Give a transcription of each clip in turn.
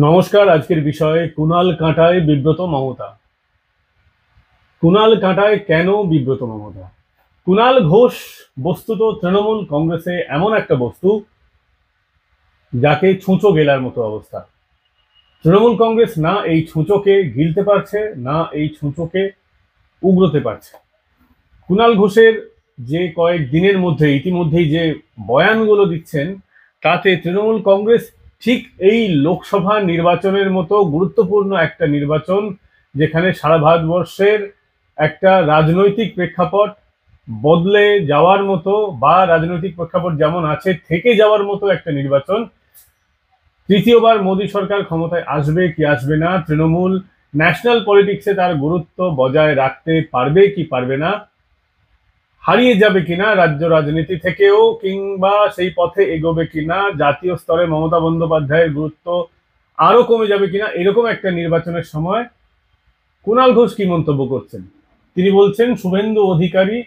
নমস্কার। আজকের বিষয় কুণাল কাঁটায় বিব্রত মমতা। কুণাল কাঁটায় কেন বিব্রত মমতা? কুণাল ঘোষ বস্তুত তৃণমূল কংগ্রেসে এমন একটা বস্তু যাকে ছুঁচো গেলার মতো অবস্থা। তৃণমূল কংগ্রেস না এই ছুঁচোকে গিলতে পারছে, না এই ছুঁচোকে উগড়োতে পারছে। কুণাল ঘোষের যে কয়েক দিনের মধ্যে ইতিমধ্যেই যে বয়ানগুলো দিচ্ছেন, তাতে তৃণমূল কংগ্রেস ঠিক এই লোকসভা নির্বাচনের মতো গুরুত্বপূর্ণ একটা নির্বাচন, যেখানে সারা ভারতবর্ষের একটা রাজনৈতিক প্রেক্ষাপট বদলে যাওয়ার মতো বা রাজনৈতিক প্রেক্ষাপট যেমন আছে থেকে যাওয়ার মতো একটা নির্বাচন। তৃতীয়বার মোদী সরকার ক্ষমতায় আসবে কি আসবে না, তৃণমূল ন্যাশনাল পলিটিক্সে তার গুরুত্ব বজায় রাখতে পারবে কি পারবে না, হারিয়ে যাবে কিনা রাজ্য রাজনীতি থেকেও, কিংবা সেই পথে এগোবে কিনা, জাতীয় স্তরে মমতা বন্দ্যোপাধ্যায়ের গুরুত্ব আরো কমে যাবে কিনা, এরকম একটা নির্বাচনের সময় কুণাল ঘোষ কি মন্তব্য করছেন? তিনি বলছেন, শুভেন্দু অধিকারী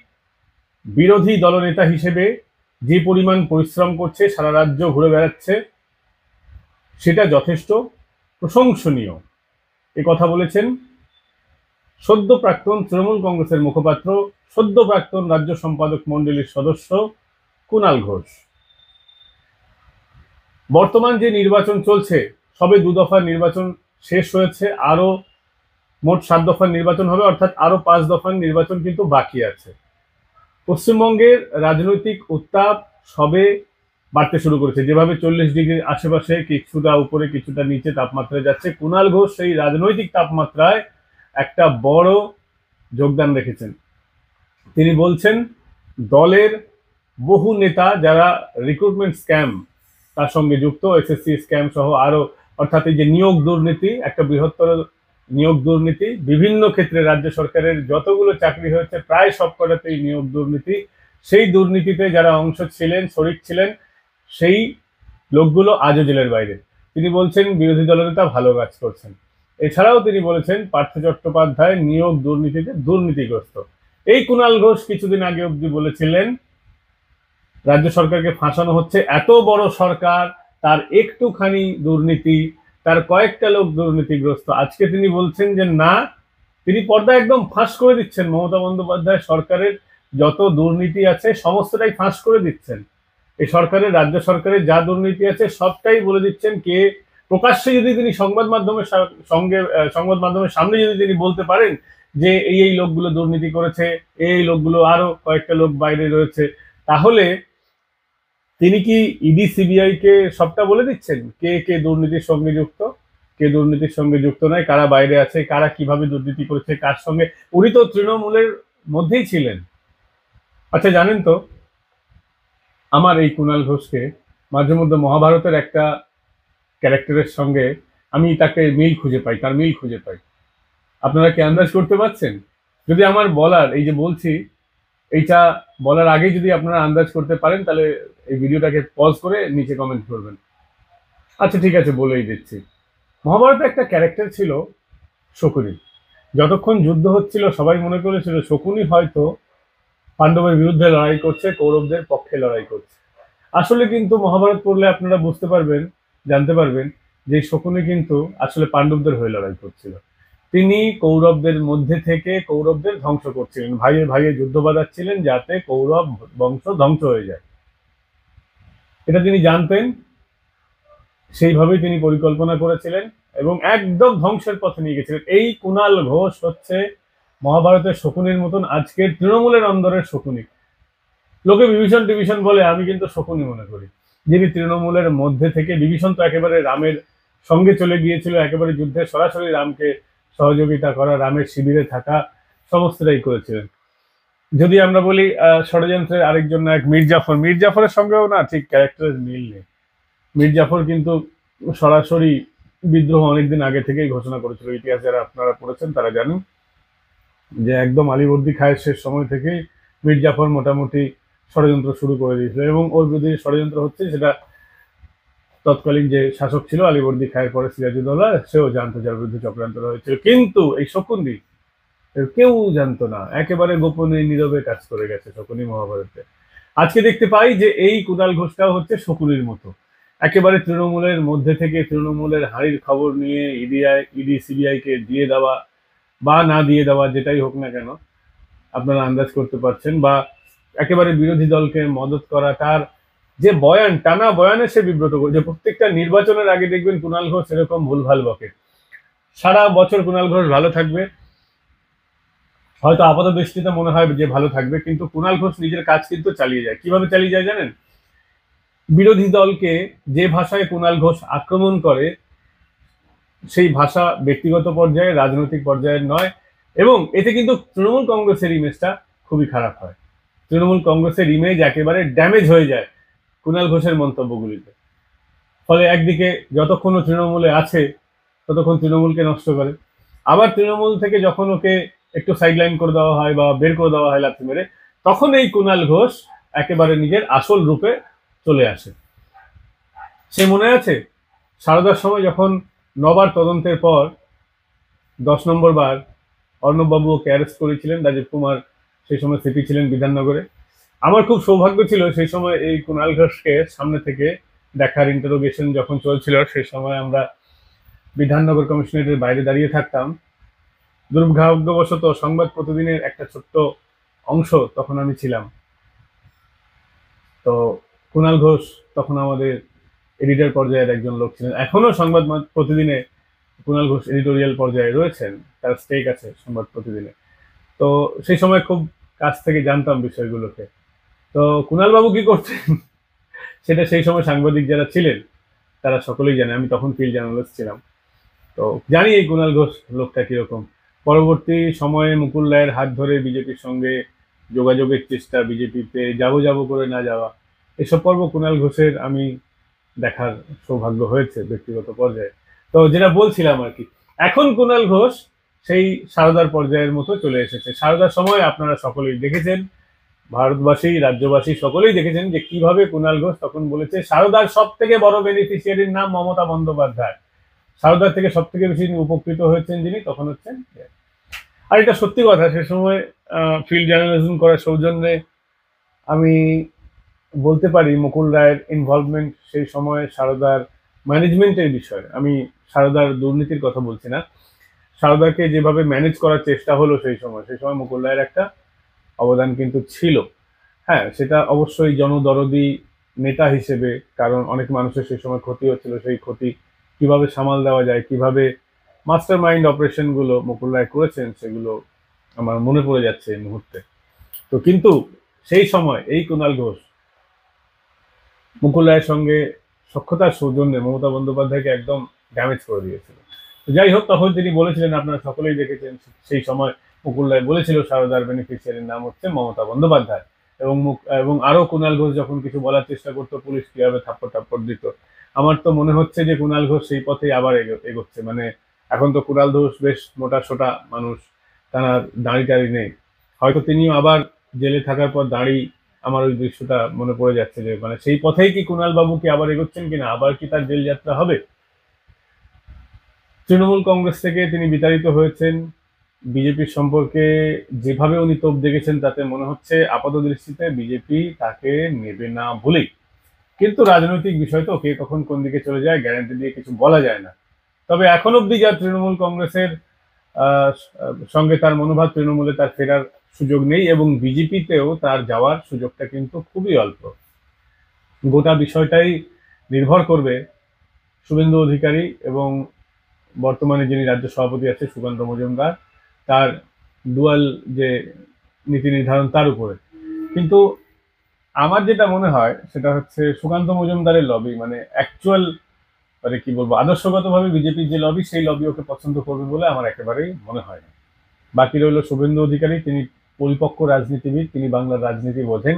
বিরোধী দলনেতা হিসেবে যে পরিমাণ পরিশ্রম করছে, সারা রাজ্য ঘুরে বেড়াচ্ছে, সেটা যথেষ্ট প্রশংসনীয়। এ কথা বলেছেন সদ্য প্রাক্তন তৃণমূল কংগ্রেসের মুখপাত্র, সদ্য প্রাক্তন রাজ্য সম্পাদক মণ্ডলীর সদস্য কুণাল ঘোষ। বর্তমান যে নির্বাচন চলছে, সবে 2 দফার নির্বাচন শেষ হয়েছে, আরো মোট 7 দফার নির্বাচন হবে, অর্থাৎ আরো 5 দফার নির্বাচন কিন্তু বাকি আছে। পশ্চিমবঙ্গের রাজনৈতিক উত্তাপ সবে বাড়তে শুরু করেছে। যেভাবে 40 ডিগ্রির আশেপাশে, কিছুটা উপরে কিছুটা নিচে তাপমাত্রা যাচ্ছে, কুণাল ঘোষ সেই রাজনৈতিক তাপমাত্রায় একটা বড় যোগদান রেখেছেন। তিনি বলছেন, দলের বহু নেতা যারা রিক্রুটমেন্ট স্ক্যাম তার সঙ্গে যুক্ত, এসএসসি স্ক্যাম সহ আরো, অর্থাৎ এই যে নিয়োগ দুর্নীতি, একটা বৃহত্তর নিয়োগ দুর্নীতি, বিভিন্ন ক্ষেত্রে রাজ্য সরকারের যতগুলো চাকরি হয়েছে প্রায় সবকটাতেই নিয়োগ দুর্নীতি, সেই দুর্নীতিতে যারা অংশ ছিলেন, শরিক ছিলেন, সেই লোকগুলো আজও জেলের বাইরে। তিনি বলছেন বিরোধী দলনেতা ভালো কাজ করছেন। এছাড়াও তিনি বলেছেন পার্থ চট্টোপাধ্যায় নিয়োগ দুর্নীতিতে দুর্নীতিগ্রস্ত। এই কুণাল ঘোষ কিছুদিন আগে অবধি বলেছিলেন রাজ্য সরকারকে ফাঁসানো হচ্ছে, এত বড় সরকার, তার একটুখানি দুর্নীতি, তার কয়েকটা লোক দুর্নীতিগ্রস্ত। আজকে তিনি বলছেন যে না, তিনি পর্দা একদম ফাঁস করে দিচ্ছেন, মমতা বন্দ্যোপাধ্যায় সরকারের যত দুর্নীতি আছে সমস্তটাই ফাঁস করে দিচ্ছেন। এই সরকারের, রাজ্য সরকারের যা দুর্নীতি আছে সবটাই বলে দিচ্ছেন। কে প্রকাশ্যে যদি তিনি সংবাদ মাধ্যমের সামনে যদি তিনি বলতে পারেন যে এই লোকগুলো দুর্নীতি করেছে, এই লোকগুলো, আরো কয়েকটা লোক বাইরে রয়েছে, তাহলে তিনি কি ইডি সিবিআই কে সবটা বলে দিচ্ছেন কে কে দুর্নীতির সঙ্গে যুক্ত, কে দুর্নীতির সঙ্গে যুক্ত নয়, কারা বাইরে আছে, কারা কিভাবে দুর্নীতি করেছে, কার সঙ্গে। উনি তো তৃণমূলের মধ্যেই ছিলেন। আচ্ছা, জানেন তো, আমার এই কুণাল ঘোষকে মাঝে মধ্যে মহাভারতের একটা ক্যারেক্টারের সঙ্গে আমি তাকে মিল খুঁজে পাই, তার মিল খুঁজে পাই। আপনারা কি আন্দাজ করতে পারছেন? যদি আমার বলার, এই যে বলছি, এইটা বলার আগে যদি আপনারা আন্দাজ করতে পারেন, তাহলে এই ভিডিওটাকে পজ করে নিচে কমেন্ট করবেন। আচ্ছা ঠিক আছে, বলেই দিচ্ছি। মহাভারতে একটা ক্যারেক্টার ছিল শকুনি। যতক্ষণ যুদ্ধ হচ্ছিল সবাই মনে করেছিল শকুনি হয়তো পাণ্ডবের বিরুদ্ধে লড়াই করছে, কৌরবদের পক্ষে লড়াই করছে। আসলে কিন্তু মহাভারত পড়লে আপনারা বুঝতে পারবেন, জানতে পারবেন যে শকুনি কিন্তু আসলে পাণ্ডবদের হয়ে লড়াই করছিল। তিনি কৌরবদের মধ্যে থেকে কৌরবদের ধ্বংস করছিলেন, ভাইয়ে ভাইয়ে যুদ্ধ বাঁধাচ্ছিলেন যাতে কৌরব বংশ ধ্বংস হয়ে যায়। এটা তিনি জানতেন, সেইভাবেই তিনি পরিকল্পনা করেছিলেন এবং একদম ধ্বংসের পথে নিয়ে গেছিলেন। এই কুণাল ঘোষ হচ্ছে মহাভারতের শকুনির মতন আজকের তৃণমূলের অন্দরের শকুনি। লোকে বিভীষণ টিভীষণ বলে, আমি কিন্তু শকুনি মনে করি, যিনি তৃণমূলের মধ্যে থেকে, বিভীষণ তো একেবারে রামের সঙ্গে চলে গিয়েছিল, একেবারে যুদ্ধে সরাসরি রামকে সহযোগিতা করা, রামের শিবিরে থাকা, সমস্তটাই করেছিলেন। যদি আমরা বলি ষড়যন্ত্রের আরেকজন নায়ক মির্জাফর, মির্জাফরের সঙ্গেও না ঠিক ক্যারেক্টারের মিল নেই। মির্জাফর কিন্তু সরাসরি বিদ্রোহ অনেকদিন আগে থেকেই ঘোষণা করেছিল। ইতিহাস যারা আপনারা পড়েছেন তারা জানেন যে একদম আলীবর্দী খায়ের শেষ সময় থেকেই মির্জাফর মোটামুটি ষড়যন্ত্র শুরু করে দিয়েছিল, এবং ওর বিরুদ্ধে ষড়যন্ত্র হচ্ছে সেটা তৎকালীন যে শাসক ছিল আলীবর্দী খায়ের পরে সিরাজউদ্দৌলা, সেও জানতো যার বিরুদ্ধে চক্রান্ত হয়েছিল। কিন্তু এই শকুনি কেউ জানতো না, একেবারে গোপনে নীরবে কাজ করে গেছে শকুনি মহাভারতে। আজকে দেখতে পাই যে এই কুণাল ঘোষটাও হচ্ছে শকুনির মতো। একেবারে তৃণমূলের মধ্যে থেকে তৃণমূলের হাঁড়ির খবর নিয়ে ইডি সিবিআই কে দিয়ে দেওয়া বা না দিয়ে দেওয়া, যেটাই হোক না কেন, আপনারা আন্দাজ করতে পারছেন। বা একেবারে বিরোধী দলকে মদত করা, তার যে বয়ান, টানা বয়ানে সে বিব্রত করছে। প্রত্যেকটা নির্বাচনের আগে দেখবেন কুণাল ঘোষ এরকম ভুলভাল বকে। সারা বছর কুণাল ঘোষ ভালো থাকবে, হয়তো আপাত দৃষ্টিতে মনে হয় যে ভালো থাকবে, কিন্তু কুণাল ঘোষ নিজের কাজ কিন্তু চালিয়ে যায়। কিভাবে চালিয়ে যায় জানেন? বিরোধী দলকে যে ভাষায় কুণাল ঘোষ আক্রমণ করে, সেই ভাষা ব্যক্তিগত পর্যায়ে, রাজনৈতিক পর্যায়ে নয়, এবং এতে কিন্তু তৃণমূল কংগ্রেসের ইমেজটা খুবই খারাপ হয়। তৃণমূল কংগ্রেসের ইমেজ একেবারে ড্যামেজ হয়ে যায় কুণাল ঘোষের মন্তব্যগুলিতে। ফলে একদিকে যতক্ষণ ও তৃণমূলে আছে ততক্ষণ তৃণমূলকে নষ্ট করে, আবার তৃণমূল থেকে যখন ওকে একটু সাইডলাইন করে দেওয়া হয় বা বের করে দেওয়া হয় লাথি মেরে, তখন এই কুণাল ঘোষ একেবারে নিজের আসল রূপে চলে আসে। সে মনে আছে সারদার সময় যখন নবার তদন্তের পর 10 নম্বর বার অর্ণববাবু ওকে অ্যারেস্ট করেছিলেন, রাজীব কুমার সেই সময় সিপি ছিলেন বিধাননগরে। আমার খুব সৌভাগ্য ছিল সেই সময় এই কুণাল ঘোষকে সামনে থেকে দেখার, ইন্টারোগেশন যখন চলছিল সেই সময় আমরা বিধাননগর কমিশনারেটের বাইরে দাঁড়িয়ে থাকতাম। দুর্ভাগ্যবশত সংবাদ প্রতিদিনের একটা ছোট্ট অংশ তখন আমি ছিলাম। তো কুণাল ঘোষ তখন আমাদের এডিটর পর্যায়ের একজন লোক ছিলেন। এখনো সংবাদ প্রতিদিনে কুণাল ঘোষ এডিটোরিয়াল পর্যায়ে রয়েছেন, তার স্টেক আছে সংবাদ প্রতিদিনে। তো সেই সময় খুব কাছ থেকে জানতাম বিষয়গুলোকে। তো কুণাল বাবু কি করতেন সেটা সেই সময় সাংবাদিক যারা ছিলেন তারা সকলেই জানে। আমি তখন ফিল্ড জার্নালিস্ট ছিলাম, তো জানি এই কুণাল ঘোষ লোকটা কিরকম। পরবর্তী সময়ে মুকুল রায়ের হাত ধরে বিজেপির সঙ্গে যোগাযোগের চেষ্টা, বিজেপিতে যাবো করে না যাওয়া, এসব পর্ব কুণাল ঘোষের আমি দেখার সৌভাগ্য হয়েছে ব্যক্তিগত পর্যায়ে। তো যেটা বলছিলাম আর কি, এখন কুণাল ঘোষ সেই সারদার পর্যায়ের মতো চলে এসেছে। সারদার সময় আপনারা সকলেই দেখেছেন, ভারতবাসী, রাজ্যবাসী সকলেই দেখেছেন যে কিভাবে কুণাল ঘোষ তখন বলেছে সারদার সব থেকে বড় বেনিফিশিয়ারির নাম মমতা বন্দ্যোপাধ্যায়। সারদার থেকে সব থেকে বেশি উপকৃত হয়েছেন যিনি, তখন হচ্ছেন। আর এটা সত্যি কথা, সে সময় ফিল্ড জার্নালিজম করার সৌজন্যে আমি বলতে পারি মুকুল রায়ের ইনভলভমেন্ট সেই সময় সারদার ম্যানেজমেন্টের বিষয়ে। আমি সারদার দুর্নীতির কথা বলছি না, সারদাকে যেভাবে ম্যানেজ করার চেষ্টা হলো সেই সময় মুকুল রায়ের একটা অবদান কিন্তু ছিল। হ্যাঁ, সেটা অবশ্যই জনদরদি নেতা হিসেবে, কারণ অনেক মানুষের সেই সময় ক্ষতি হচ্ছিল, সেই ক্ষতি কিভাবে সামাল দেওয়া যায়, কিভাবে মাস্টার মাইন্ড অপারেশনগুলো মুকুল রায় করেছেন, সেগুলো আমার মনে পড়ে যাচ্ছে এই মুহূর্তে। তো কিন্তু সেই সময় এই কুণাল ঘোষ মুকুল রায়ের সঙ্গে সখ্যতার সৌজন্যে মমতা বন্দ্যোপাধ্যায়কে একদম ড্যামেজ করে দিয়েছিল। যাই হোক, তখন তিনি বলেছিলেন, আপনারা সকলেই দেখেছেন, সেই সময় মুকুল রায় বলেছিল সারদার বেনিফিশিয়ারির নাম হচ্ছে মমতা বন্দ্যোপাধ্যায়। এবং আরো কুণাল ঘোষ যখন কিছু বলার চেষ্টা করতো, পুলিশ কিভাবে থাপ্পড় দিত। আমার তো মনে হচ্ছে যে কুণাল ঘোষ সেই পথেই আবার এগোচ্ছে। মানে এখন তো কুণাল ঘোষ বেশ মোটা সোটা মানুষ, তার দাড়ি টাড়ি নেই, হয়তো তিনিও আবার জেলে থাকার পর দাড়ি, আমার ওই দৃশ্যটা মনে পড়ে যাচ্ছে যে মানে সেই পথেই কি কুণাল বাবু কি আবার এগোচ্ছেন কিনা, আবার কি তার জেল যাত্রা হবে। তৃণমূল কংগ্রেস থেকে তিনি বিতাড়িত হয়েছেন। বিজেপির সম্পর্কে যেভাবে উনি তোপ দেখেছেন তাতে মনে হচ্ছে আপাত দৃষ্টিতে বিজেপি তাকে নেবে না বলেই। কিন্তু রাজনৈতিক বিষয় তো, কে কখন কোন দিকে চলে যায় গ্যারান্টি দিয়ে কিছু বলা যায় না। তবে এখন অব্দি যা তৃণমূল কংগ্রেসের আহ, সঙ্গে তার মনোভাব, তৃণমূলে তার ফেরার সুযোগ নেই, এবং বিজেপিতেও তার যাওয়ার সুযোগটা কিন্তু খুবই অল্প। গোটা বিষয়টাই নির্ভর করবে শুভেন্দু অধিকারী এবং বর্তমানে যিনি রাজ্য সভাপতি আছে সুকান্ত মজুমদার, তার ডুয়াল যে নীতি নির্ধারণ তার উপরে। কিন্তু আমার যেটা মনে হয় সেটা হচ্ছে সুকান্ত মজুমদারের লবি, মানে অ্যাকচুয়াল, মানে কি বলবো, আদর্শগতভাবে বিজেপির যে লবি, সেই লবি ওকে পছন্দ করবে বলে আমার একেবারেই মনে হয় না। বাকি রইল শুভেন্দু অধিকারী, তিনি পরিপক্ক রাজনীতিবিদ, তিনি বাংলার রাজনীতি বোঝেন,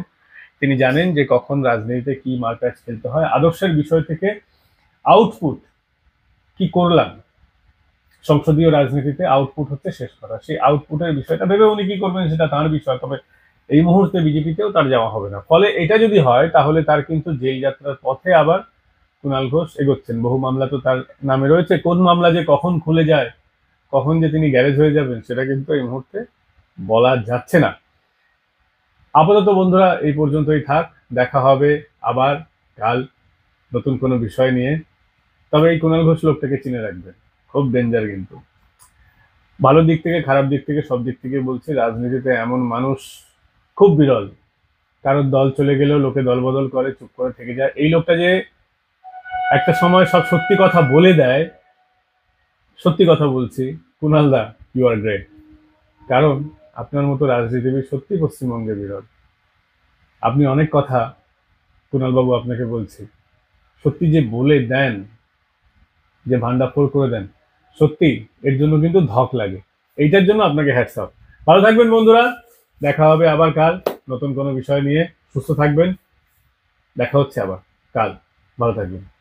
তিনি জানেন যে কখন রাজনীতিতে কি মারপ্যাচ খেলতে হয়। আদর্শের বিষয় থেকে আউটপুট কি করলাম, সংসদীয় রাজনীতিতে আউটপুট হচ্ছে শেষ কথা। সেই আউটপুটের বিষয়টা ভেবে উনি কি করবেন সেটা তার বিষয়। তবে এই মুহূর্তে বিজেপিতেও তার যাওয়া হবে না। ফলে এটা যদি হয় তাহলে তার কিন্তু জেল যাত্রার পথে আবার কুণাল ঘোষ এগোচ্ছেন। বহু মামলা তো তার নামে রয়েছে, কোন মামলা যে কখন খুলে যায়, কখন যে তিনি গ্যারেজ হয়ে যাবেন, সেটা কিন্তু এই মুহূর্তে বলা যাচ্ছে না। আপাতত বন্ধুরা এই পর্যন্তই থাক, দেখা হবে আবার কাল নতুন কোনো বিষয় নিয়ে। তবে এই কুণাল ঘোষ লোকটাকে চিনে রাখবেন, খুব ডেঞ্জার কিন্তু। ভালো দিক থেকে খারাপ দিক থেকে সব দিক থেকে বলছি, রাজনীতিতে এমন মানুষ খুব বিরল। কারোর দল চলে গেলেও লোকে দল বদল করে, চুপ করে থেকে যায়। এই লোকটা যে একটা সময় সব সত্যি কথা বলে দেয়, সত্যি কথা বলছি, কুণাল দা, ইউ আর গ্রেট। কারণ আপনার মতো রাজনীতিবিদ সত্যি পশ্চিমবঙ্গে বিরল। আপনি অনেক কথা, কুণাল বাবু আপনাকে বলছি, সত্যি যে বলে দেন, যে ভান্ডাফোড় করে দেন, সত্যি এর জন্য কিন্তু ধক লাগে। এইটার জন্য আপনাকে হ্যাটস অফ। ভালো থাকবেন বন্ধুরা, দেখা হবে আবার কাল নতুন কোনো বিষয় নিয়ে। সুস্থ থাকবেন, দেখা হচ্ছে আবার কাল। ভালো থাকবেন।